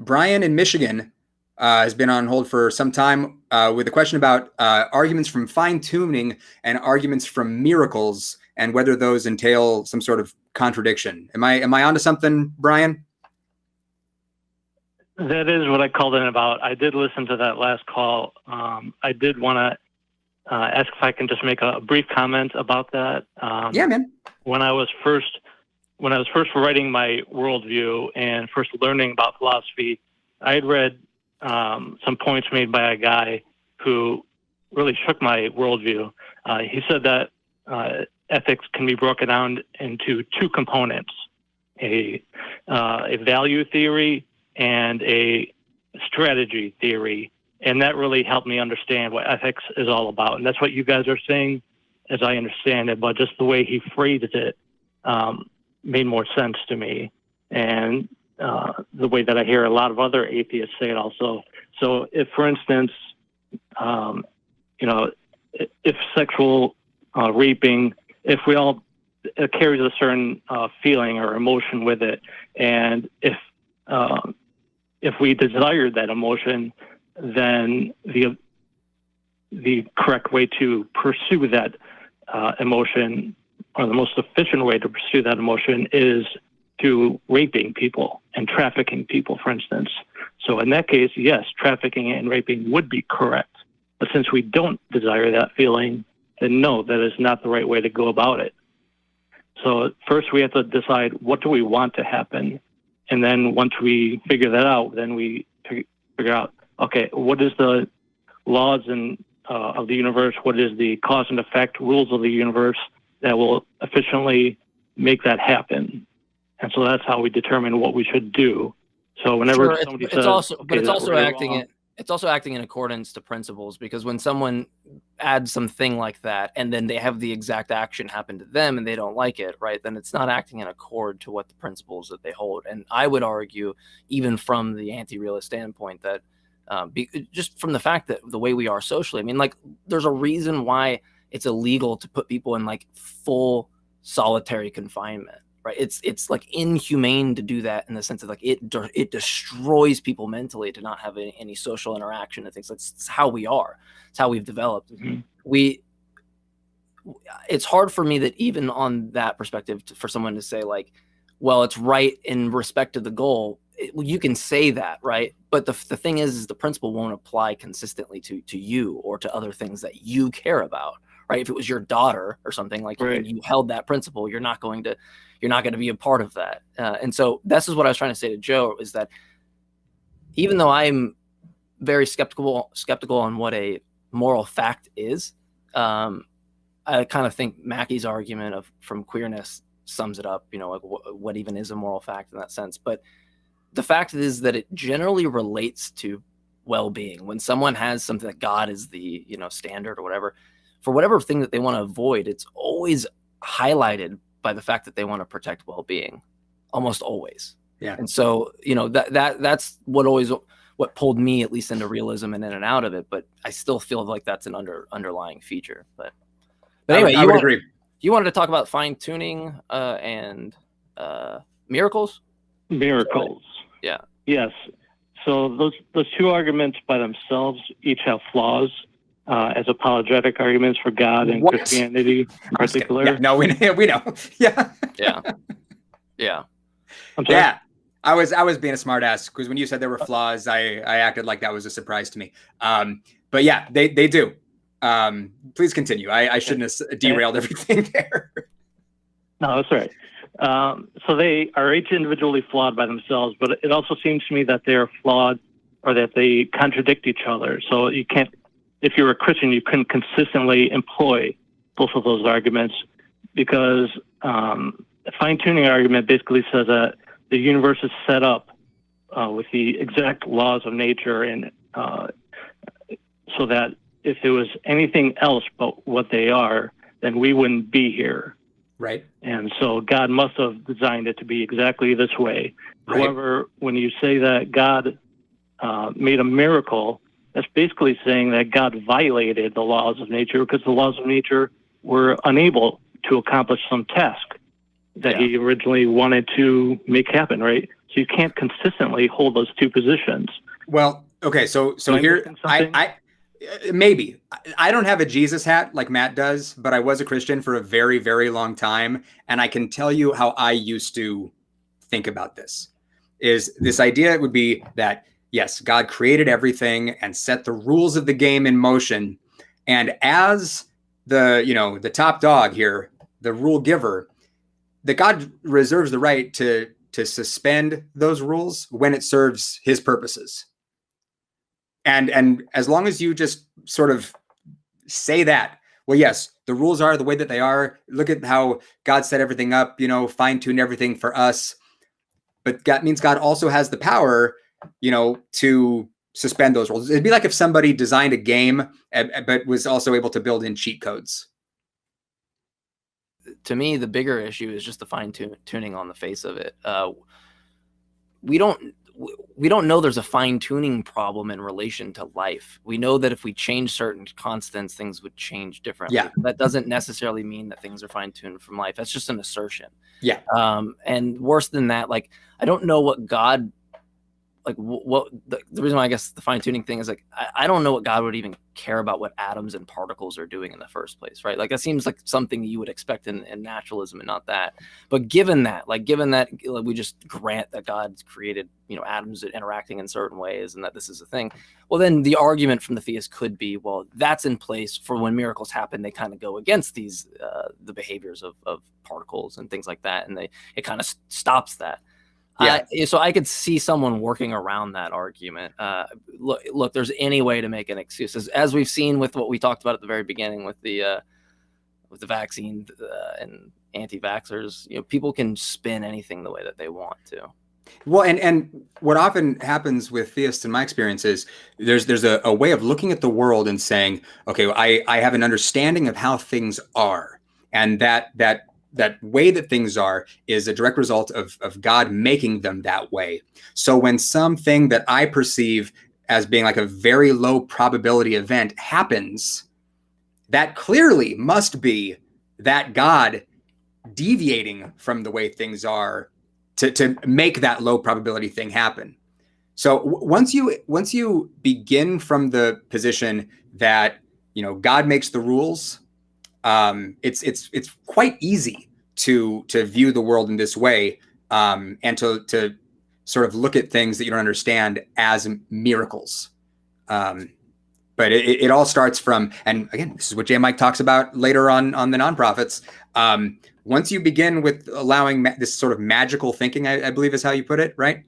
Brian in Michigan has been on hold for some time with a question about arguments from fine-tuning and arguments from miracles and whether those entail some sort of contradiction. Am I onto something, Brian? That is what I called in about. I did listen to that last call. I did want to ask if I can just make a brief comment about that. Yeah, man. When I was first writing my worldview and first learning about philosophy, I had read some points made by a guy who really shook my worldview. He said that ethics can be broken down into two components: a value theory and a strategy theory. And that really helped me understand what ethics is all about. And that's what you guys are saying, as I understand it, but just the way he phrased it made more sense to me. And the way that I hear a lot of other atheists say it also. So if, for instance, if sexual raping, if we all, it carries a certain feeling or emotion with it, and if we desire that emotion, then the correct way to pursue that emotion, or the most efficient way to pursue that emotion, is to raping people and trafficking people, for instance. So in that case, yes, trafficking and raping would be correct. But since we don't desire that feeling, then no, that is not the right way to go about it. So first we have to decide, what do we want to happen? And then once we figure that out, then we figure out, okay, what is the laws of the universe? What is the cause and effect rules of the universe that will efficiently make that happen? And so that's how we determine what we should do. So whenever somebody says, it's also acting in accordance to principles, because when someone adds something like that and then they have the exact action happen to them and they don't like it, right, then it's not acting in accord to what the principles that they hold. And I would argue, even from the anti-realist standpoint, that just from the fact that the way we are socially, I mean, like, there's a reason why it's illegal to put people in like full solitary confinement. Right, it's like inhumane to do that, in the sense of like it destroys people mentally to not have any social interaction and things. It's how we are. It's how we've developed. Mm-hmm. It's hard for me that even on that perspective, for someone to say like, well, it's right in respect to the goal. You can say that, right? But the thing is the principle won't apply consistently to you or to other things that you care about. Right? If it was your daughter or something, like, right, you held that principle, you're not going to be a part of that. And so this is what I was trying to say to Joe, is that even though I'm very skeptical on what a moral fact is, I kind of think Mackey's argument from queerness sums it up, like what even is a moral fact in that sense. But the fact is that it generally relates to well-being. When someone has something that God is the, standard or whatever, for whatever thing that they want to avoid, it's always highlighted by the fact that they want to protect well-being, almost always. Yeah. And so, that's what pulled me at least into realism and in and out of it. But I still feel like that's an underlying feature. But anyway, I would agree. You wanted to talk about fine tuning and miracles. Miracles. Yeah. Yes. So those two arguments by themselves each have flaws. As apologetic arguments for God and Christianity in particular. Yeah, no, we know. Yeah. Yeah. Yeah. I was being a smart ass, because when you said there were flaws, I acted like that was a surprise to me. But yeah, they do. Please continue. I shouldn't have derailed everything there. No, that's right. So they are each individually flawed by themselves, but it also seems to me that they're flawed, or that they contradict each other. So you can't, if you're a Christian, you couldn't consistently employ both of those arguments, because the fine-tuning argument basically says that the universe is set up with the exact laws of nature, and so that if it was anything else but what they are, then we wouldn't be here. Right. And so God must have designed it to be exactly this way. Right. However, when you say that God made a miracle, that's basically saying that God violated the laws of nature, because the laws of nature were unable to accomplish some task that he originally wanted to make happen, right? So you can't consistently hold those two positions. Well, okay, so Am I here missing something? I maybe I don't have a Jesus hat like Matt does, but I was a Christian for a very, very long time, and I can tell you how I used to think about this. Is this idea would be that yes, God created everything and set the rules of the game in motion, and as the top dog here, the rule giver, that God reserves the right to suspend those rules when it serves his purposes. And as long as you just sort of say that, well, yes, the rules are the way that they are. Look at how God set everything up, fine-tuned everything for us. But that means God also has the power, to suspend those rules. It'd be like if somebody designed a game, but was also able to build in cheat codes. To me, the bigger issue is just the fine tuning on the face of it. We don't know there's a fine tuning problem in relation to life. We know that if we change certain constants, things would change differently. Yeah. That doesn't necessarily mean that things are fine tuned from life. That's just an assertion. Yeah. And worse than that, like, I don't know what God, like, what the reason why I guess the fine tuning thing is, like, I don't know what God would even care about what atoms and particles are doing in the first place, right? Like, that seems like something you would expect in naturalism and not that. But given that like, we just grant that God's created, atoms interacting in certain ways and that this is a thing, well, then the argument from the theist could be, well, that's in place for when miracles happen. They kind of go against these, the behaviors of particles and things like that. And it kind of stops that. Yeah. So I could see someone working around that argument. Look, there's any way to make an excuse, as we've seen with what we talked about at the very beginning with the vaccine and anti-vaxxers. People can spin anything the way that they want to. Well, and what often happens with theists, in my experience, is there's a way of looking at the world and saying, okay, I have an understanding of how things are, and that way that things are is a direct result of God making them that way. So when something that I perceive as being like a very low probability event happens, that clearly must be that God deviating from the way things are to make that low probability thing happen. So once you begin from the position that God makes the rules, it's quite easy to view the world in this way, and to sort of look at things that you don't understand as miracles. But it all starts from, and again, this is what Jmike talks about later on the nonprofits. Once you begin with allowing this sort of magical thinking, I believe is how you put it, right?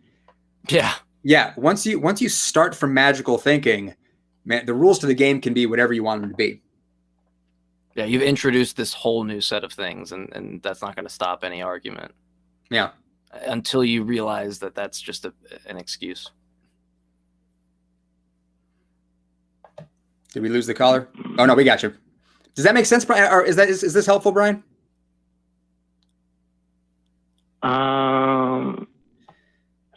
Yeah. Yeah. Once you start from magical thinking, man, the rules to the game can be whatever you want them to be. Yeah, you've introduced this whole new set of things, and that's not going to stop any argument. Yeah. Until you realize that that's just an excuse. Did we lose the caller? Oh no, we got you. Does that make sense, Brian? Or is this helpful, Brian?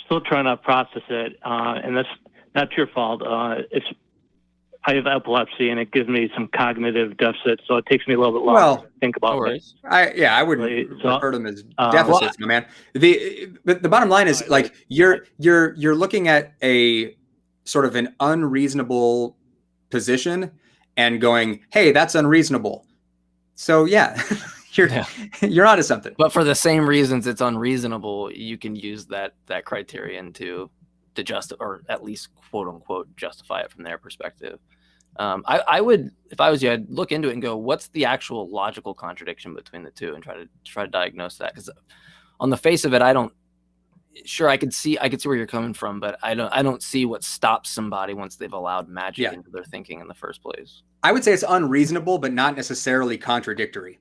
Still trying to process it, and that's not your fault. I have epilepsy, and it gives me some cognitive deficits, so it takes me a little bit longer to think about it. I wouldn't refer to them as deficits, my man. The bottom line is, like, you're looking at a sort of an unreasonable position and going, hey, that's unreasonable. So yeah, you're onto something. But for the same reasons it's unreasonable, you can use that criterion to justify, or at least quote unquote justify it from their perspective. I would, if I was you, I'd look into it and go, what's the actual logical contradiction between the two, and try to diagnose that. Because on the face of it, I could see where you're coming from, but I don't see what stops somebody once they've allowed magic into their thinking in the first place. I would say it's unreasonable, but not necessarily contradictory.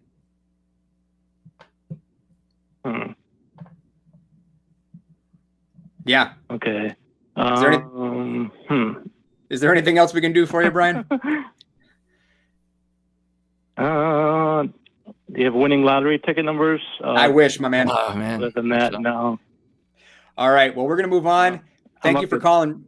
Yeah. Okay. Is there anything else we can do for you, Brian? Do you have winning lottery ticket numbers? I wish, my man. Oh man. Other than that, no. All right. Well, we're going to move on. Thank you for calling.